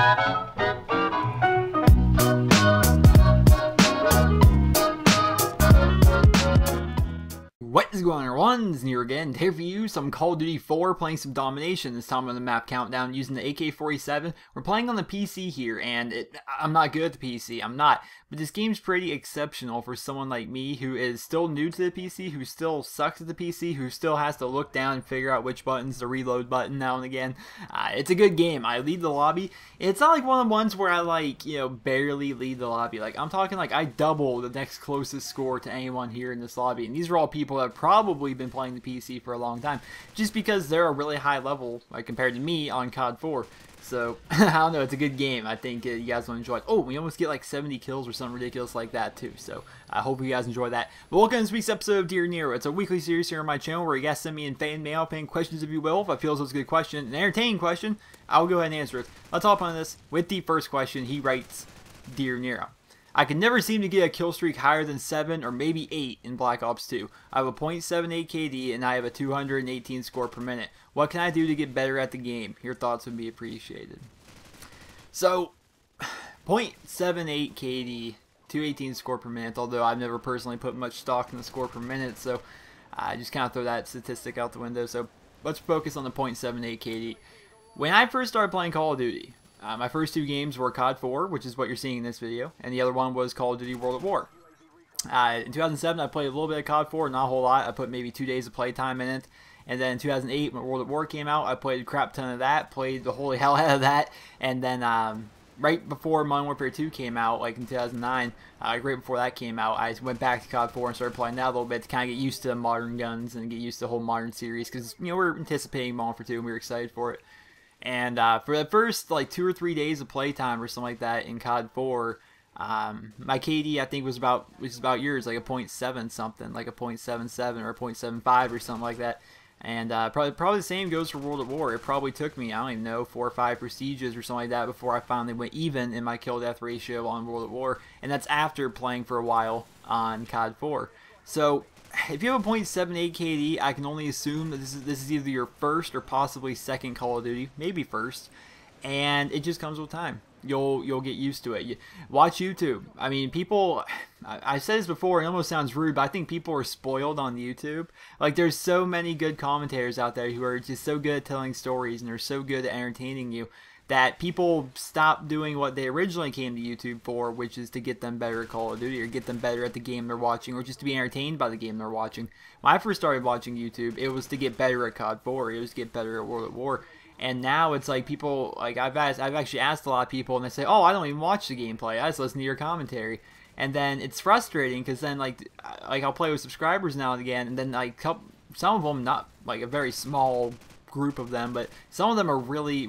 What is going on, everyone? It's Nero again, here for you, some Call of Duty 4, playing some Domination, this time on the map countdown using the AK-47. We're playing on the PC here, and I'm not good at the PC, I'm not. But this game's pretty exceptional for someone like me who is still new to the PC, who still sucks at the PC, who still has to look down and figure out which button's the reload button now and again. It's a good game. I lead the lobby. It's not like one of the ones where I barely lead the lobby. Like, I'm talking like I double the next closest score to anyone here in this lobby. And these are all people that have probably been playing the PC for a long time, just because they're a really high level compared to me on COD 4. So, I don't know, it's a good game. I think you guys will enjoy it. Oh, we almost get like 70 kills or something ridiculous like that too. So, I hope you guys enjoy that. But welcome to this week's episode of Dear Nero. It's a weekly series here on my channel where you guys send me in fan mail, fan questions if you will. If I feel it's a good question, an entertaining question, I'll go ahead and answer it. Let's hop on this with the first question. He writes, Dear Nero, I can never seem to get a kill streak higher than 7 or maybe 8 in Black Ops 2. I have a .78 KD and I have a 218 score per minute. What can I do to get better at the game? Your thoughts would be appreciated. So, .78 KD, 218 score per minute, although I've never personally put much stock in the score per minute, so I just kind of throw that statistic out the window. So let's focus on the .78 KD. When I first started playing Call of Duty, my first two games were COD 4, which is what you're seeing in this video, and the other one was Call of Duty World at War. In 2007, I played a little bit of COD 4, not a whole lot. I put maybe 2 days of playtime in it. And then in 2008, when World at War came out, I played a crap ton of that, played the holy hell out of that. And then right before Modern Warfare 2 came out, like in 2009, right before that came out, I went back to COD 4 and started playing that a little bit to kind of get used to modern guns and get used to the whole modern series. Because, you know, we're anticipating Modern Warfare 2 and we were excited for it. And for the first like 2 or 3 days of playtime or something like that in COD 4, my KD I think was about yours, like a .7 something, like a .77 or a .75 or something like that. And probably the same goes for World at War. It probably took me, I don't even know, 4 or 5 prestiges or something like that before I finally went even in my kill-death ratio on World at War. And that's after playing for a while on COD 4. So, if you have a .78 KD, I can only assume that this is either your first or possibly second Call of Duty, maybe first. And it just comes with time. You'll get used to it. Watch YouTube. I mean, people, I said this before, it almost sounds rude, but I think people are spoiled on YouTube. Like, there's so many good commentators out there who are just so good at telling stories and they're so good at entertaining you that people stop doing what they originally came to YouTube for, which is to get them better at Call of Duty or get them better at the game they're watching or just to be entertained by the game they're watching. When I first started watching YouTube, it was to get better at COD 4. It was to get better at World at War. And now it's like people, like I've actually asked a lot of people and they say, oh, I don't even watch the gameplay, I just listen to your commentary. And then it's frustrating because then like I'll play with subscribers now and again, and then like some of them, not like a very small group of them, but some of them are really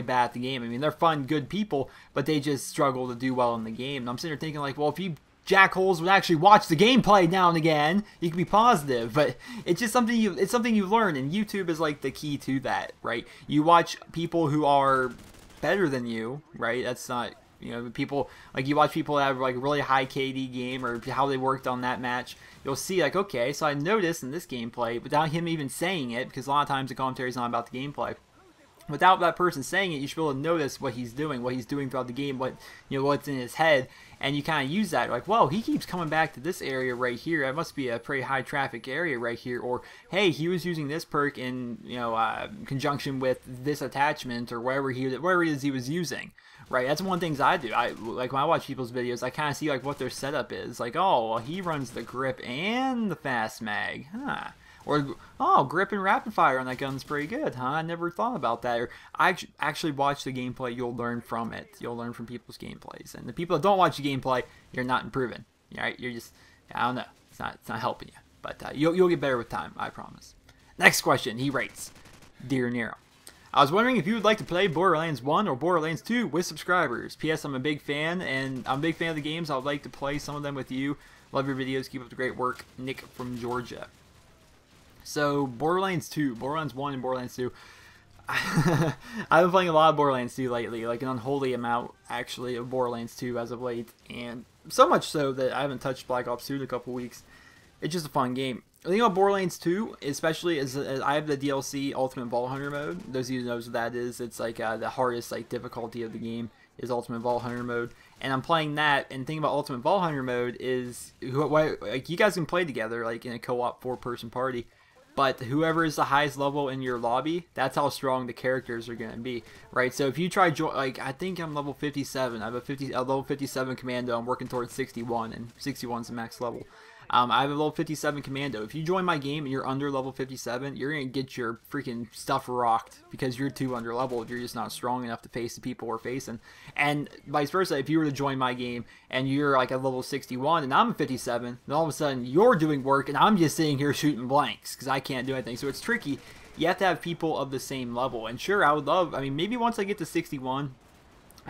bad at the game. I mean, they're fun, good people, but they just struggle to do well in the game. And I'm sitting there thinking like, well, if you jackholes would actually watch the gameplay now and again, you can be positive. But it's just something you learn, and YouTube is like the key to that, right? You watch people who are better than you, right? That's not, you know, people like, you watch people that have like really high KD game or how they worked on that match. You'll see like, okay, so I noticed in this gameplay without him even saying it, because a lot of times the commentary is not about the gameplay. Without that person saying it, you should be able to notice what he's doing throughout the game, what's in his head, and you kind of use that. Like, whoa, he keeps coming back to this area right here. It must be a pretty high traffic area right here. Or, hey, he was using this perk in conjunction with this attachment or whatever it is he was using. Right, that's one of the things I do. Like when I watch people's videos, I kind of see like what their setup is. Like, oh, well, he runs the grip and the fast mag, huh? Or, oh, grip and rapid fire on that gun's pretty good, huh? I never thought about that. Or, I actually watch the gameplay, you'll learn from it. You'll learn from people's gameplays. And the people that don't watch the gameplay, you're not improving. Right? You're just, I don't know. It's not helping you. But you'll get better with time, I promise. Next question, he writes, Dear Nero, I was wondering if you would like to play Borderlands 1 or Borderlands 2 with subscribers. P.S. I'm a big fan, and I'm a big fan of the games. I would like to play some of them with you. Love your videos. Keep up the great work. Nick from Georgia. So, Borderlands 2, Borderlands 1 and Borderlands 2. I've been playing a lot of Borderlands 2 lately, like an unholy amount, actually, of Borderlands 2 as of late. And so much so that I haven't touched Black Ops 2 in a couple weeks. It's just a fun game. The thing about Borderlands 2, especially, is I have the DLC Ultimate Vault Hunter mode. Those of you who knows what that is, it's like the hardest like difficulty of the game is Ultimate Vault Hunter mode, and I'm playing that. And the thing about Ultimate Vault Hunter mode is, like, you guys can play together like in a co-op 4-person party, but whoever is the highest level in your lobby, that's how strong the characters are gonna be, right? So if you try like, I think I'm level 57. I have a level 57 commando. I'm working towards 61, and 61 is the max level. I have a level 57 commando. If you join my game and you're under level 57, you're going to get your freaking stuff rocked because you're too under leveled. You're just not strong enough to face the people we're facing. And vice versa, if you were to join my game and you're like at level 61 and I'm 57, then all of a sudden you're doing work and I'm just sitting here shooting blanks because I can't do anything. So it's tricky. You have to have people of the same level. And sure, I would love, I mean, maybe once I get to 61,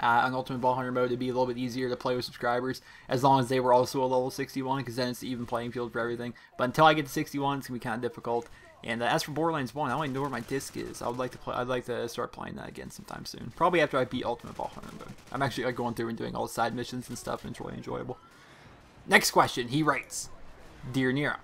on Ultimate Vault Hunter mode, it'd be a little bit easier to play with subscribers as long as they were also a level 61, because then it's the even playing field for everything. But until I get to 61, it's gonna be kind of difficult. And as for Borderlands 1, I don't even know where my disc is. I'd like to start playing that again sometime soon. Probably after I beat Ultimate Vault Hunter mode. I'm actually like going through and doing all the side missions and stuff, and it's really enjoyable. Next question, he writes, Dear Nero,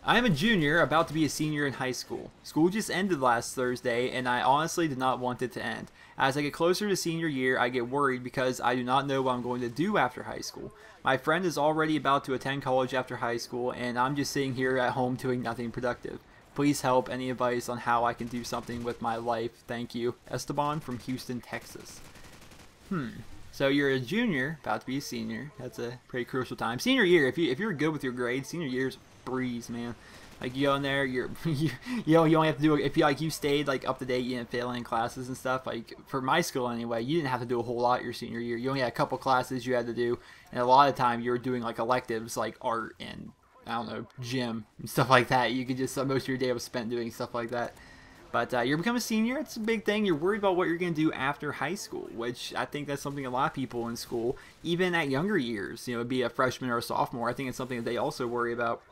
I am a junior about to be a senior in high school. School just ended last Thursday, and I honestly did not want it to end. As I get closer to senior year, I get worried because I do not know what I'm going to do after high school. My friend is already about to attend college after high school, and I'm just sitting here at home doing nothing productive. Please help. Any advice on how I can do something with my life? Thank you. Esteban from Houston, Texas. So you're a junior, about to be a senior. That's a pretty crucial time. Senior year, if you're good with your grades, senior year's a breeze, man. Like, you go in there, you only have to do, if you stayed like up to date, you didn't fail any classes and stuff. Like for my school anyway, you didn't have to do a whole lot your senior year. You only had a couple classes you had to do, and a lot of time you were doing like electives like art and I don't know, gym and stuff like that. You could just most of your day was spent doing stuff like that. But you're becoming a senior, it's a big thing. You're worried about what you're going to do after high school, which I think that's something a lot of people in school, even at younger years, be a freshman or a sophomore, I think it's something that they also worry about.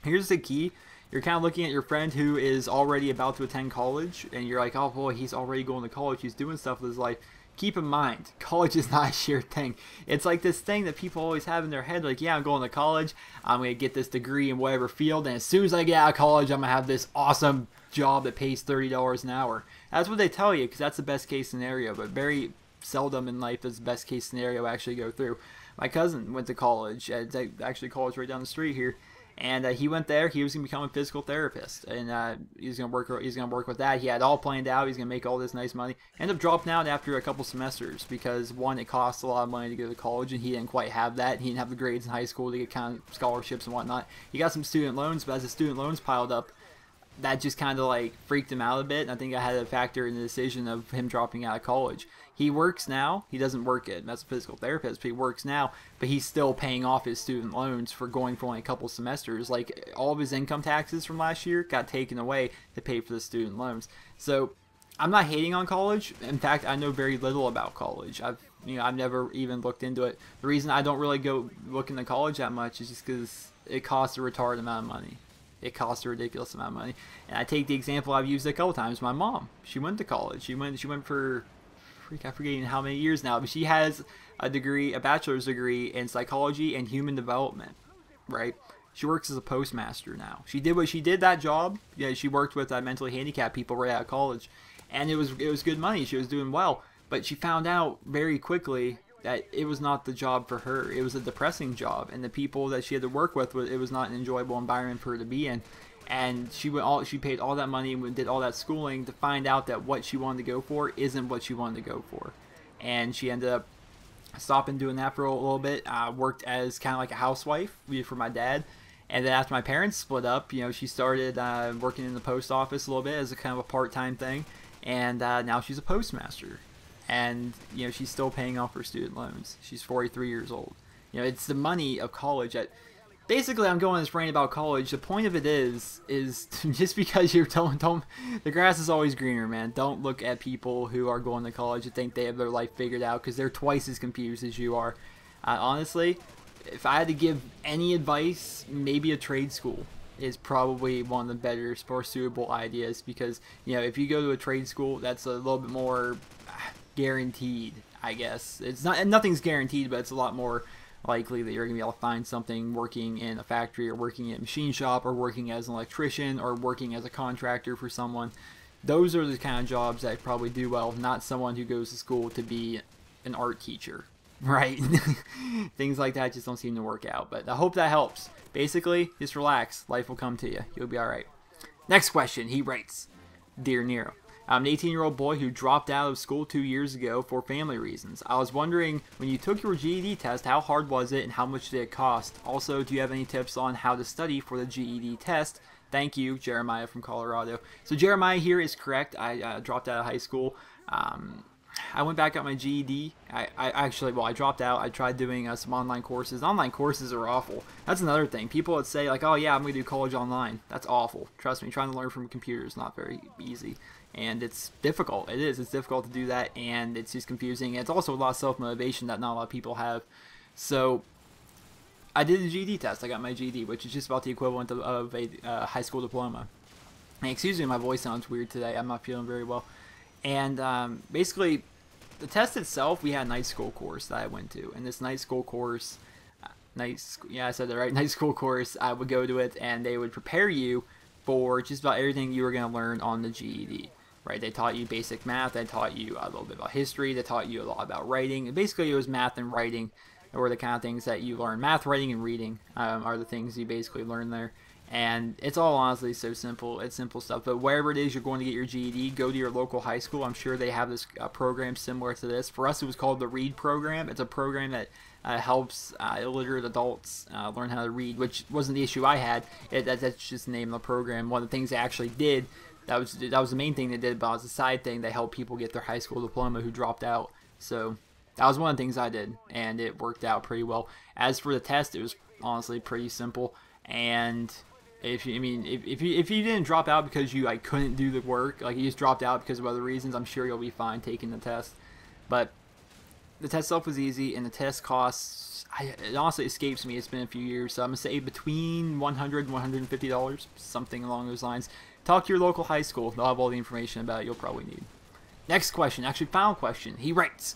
Here's the key. You're kind of looking at your friend who is already about to attend college, and you're like, oh boy, he's already going to college, he's doing stuff with his life. Keep in mind, college is not a sure thing. It's like this thing that people always have in their head, like, yeah, I'm going to college, I'm going to get this degree in whatever field, and as soon as I get out of college, I'm going to have this awesome job that pays $30 an hour. That's what they tell you, because that's the best case scenario, but very seldom in life does the best case scenario actually go through. My cousin went to college, actually college right down the street here, and he went there. He was going to become a physical therapist, and he's going to work with that. He had all planned out. He's going to make all this nice money. Ended up dropping out after a couple semesters because, one, it costs a lot of money to go to college, and he didn't quite have that. He didn't have the grades in high school to get kind of scholarships and whatnot. He got some student loans, but as the student loans piled up, that just kind of like freaked him out a bit, and I think I had a factor in the decision of him dropping out of college. He works now. He doesn't work as a physical therapist, but he works now, but he's still paying off his student loans for going for only a couple semesters. Like, all of his income taxes from last year got taken away to pay for the student loans. So I'm not hating on college. In fact, I know very little about college. I've never even looked into it. The reason I don't really go look into college that much is just because it costs a retarded amount of money. It costs a ridiculous amount of money. And I take the example I've used a couple times. My mom, she went to college. She went for, I'm forgetting how many years now, but she has a degree, a bachelor's degree in psychology and human development, right? She works as a postmaster now. She did that job. Yeah, she worked with mentally handicapped people right out of college, and it was good money. She was doing well, but she found out very quickly that it was not the job for her. It was a depressing job, and the people that she had to work with, it was not an enjoyable environment for her to be in. And she paid all that money and did all that schooling to find out that what she wanted to go for isn't what she wanted to go for. And she ended up stopping doing that for a little bit. Worked as kind of like a housewife for my dad. And then after my parents split up, she started working in the post office a little bit as a kind of a part-time thing. And now she's a postmaster. And she's still paying off her student loans. She's 43 years old. It's the money of college that basically, I'm going this rant about college. The point of it is just because you're don't the grass is always greener, man. Don't look at people who are going to college and think they have their life figured out, because they're twice as confused as you are. Honestly, if I had to give any advice, maybe a trade school is probably one of the better, more suitable ideas, because if you go to a trade school, that's a little bit more guaranteed, I guess. It's not, and nothing's guaranteed, but it's a lot more likely that you're going to be able to find something working in a factory or working at a machine shop or working as an electrician or working as a contractor for someone. Those are the kind of jobs that probably do well, not someone who goes to school to be an art teacher, right? Things like that just don't seem to work out, but I hope that helps. Basically, just relax. Life will come to you. You'll be alright. Next question, he writes, Dear Nero, I'm an 18-year-old boy who dropped out of school 2 years ago for family reasons. I was wondering, when you took your GED test, how hard was it and how much did it cost? Also, do you have any tips on how to study for the GED test? Thank you, Jeremiah from Colorado. So Jeremiah here is correct. I dropped out of high school. I went back, got my GED. I dropped out. I tried doing some online courses. Online courses are awful. That's another thing. People would say, like, oh yeah, I'm going to do college online. That's awful. Trust me, trying to learn from a computer is not very easy. And it's difficult. It is. It's difficult to do that, and it's just confusing. It's also a lot of self-motivation that not a lot of people have. So I did the GED test. I got my GED, which is just about the equivalent of a high school diploma. And excuse me, my voice sounds weird today. I'm not feeling very well. And basically, the test itself, we had a night school course that I went to. And this night school course, I said that right, night school course, I would go to it, and they would prepare you for just about everything you were going to learn on the GED. Right? They taught you basic math, they taught you a little bit about history, they taught you a lot about writing. And basically, it was math and writing were the kind of things that you learn. Math, writing, and reading are the things you basically learn there. And it's all honestly so simple. It's simple stuff. But wherever it is you're going to get your GED, go to your local high school. I'm sure they have this program similar to this. For us, it was called the READ program. It's a program that helps illiterate adults learn how to read, which wasn't the issue I had. That's just the name of the program. One of the things they actually did, that was the main thing they did, but it was a side thing. They helped people get their high school diploma who dropped out. So that was one of the things I did, and it worked out pretty well. As for the test, it was honestly pretty simple. And if you didn't drop out because you couldn't do the work, like you just dropped out because of other reasons, I'm sure you'll be fine taking the test. But the test itself was easy, and the test costs, it honestly escapes me. It's been a few years, so I'm gonna say between $100 and $150, something along those lines. Talk to your local high school. They'll have all the information about it you'll probably need. Next question, actually final question. He writes,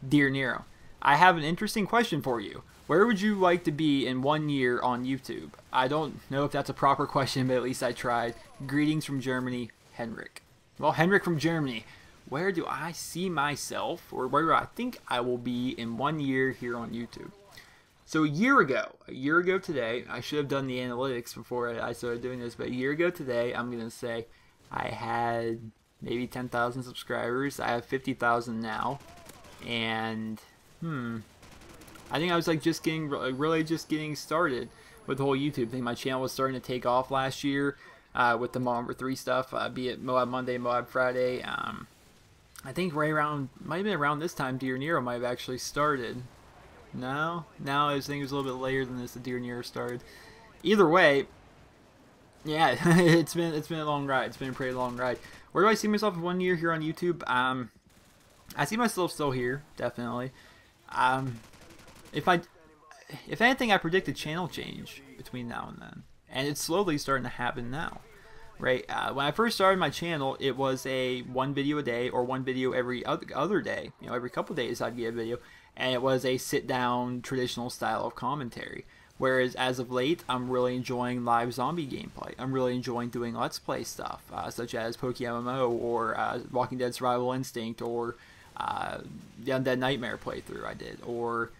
Dear Nero, I have an interesting question for you. Where would you like to be in 1 year on YouTube? I don't know if that's a proper question, but at least I tried. Greetings from Germany, Henrik. Well, Henrik from Germany, where do I see myself, or where do I think I will be in 1 year here on YouTube? So a year ago today, I should have done the analytics before I started doing this, but a year ago today, I'm going to say I had maybe 10,000 subscribers. I have 50,000 now, and I think I was really just getting started with the whole YouTube thing. My channel was starting to take off last year with the Moab 3 stuff, be it Moab Monday, Moab Friday. I think might have been around this time Dear Nero might have actually started. No, I think it was a little bit later than this. The Dear Nero started. Either way, yeah, it's been a long ride. It's been a pretty long ride. Where do I see myself in 1 year here on YouTube? I see myself still here, definitely. If anything, I predict a channel change between now and then, and it's slowly starting to happen now. Right? When I first started my channel, it was a 1 video a day or 1 video every other day. You know, every couple days I'd get a video. And it was a sit-down, traditional style of commentary. Whereas, as of late, I'm really enjoying live zombie gameplay. I'm really enjoying doing Let's Play stuff, such as PokeMMO, or Walking Dead Survival Instinct, or the Undead Nightmare playthrough I did, or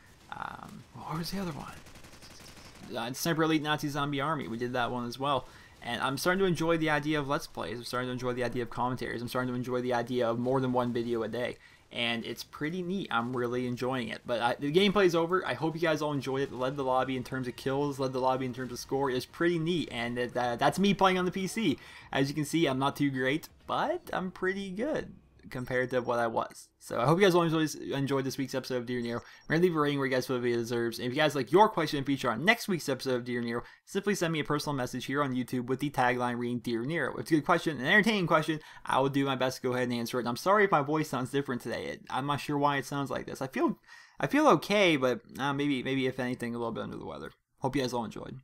what was the other one? Sniper Elite Nazi Zombie Army. We did that one as well. And I'm starting to enjoy the idea of Let's Plays. I'm starting to enjoy the idea of commentaries. I'm starting to enjoy the idea of more than 1 video a day. And it's pretty neat. I'm really enjoying it. But the gameplay's over. I hope you guys all enjoyed it. Led the lobby in terms of kills, led the lobby in terms of score. It's pretty neat. And that's me playing on the PC. As you can see, I'm not too great, but I'm pretty good compared to what I was. So I hope you guys all enjoyed this week's episode of Dear Nero. We're going to leave a rating where you guys feel the video deserves. And if you guys like your question and feature on next week's episode of Dear Nero, simply send me a personal message here on YouTube with the tagline reading Dear Nero. If it's a good question, an entertaining question, I will do my best to go ahead and answer it. And I'm sorry if my voice sounds different today. I'm not sure why it sounds like this. I feel okay, but maybe if anything, a little bit under the weather. Hope you guys all enjoyed.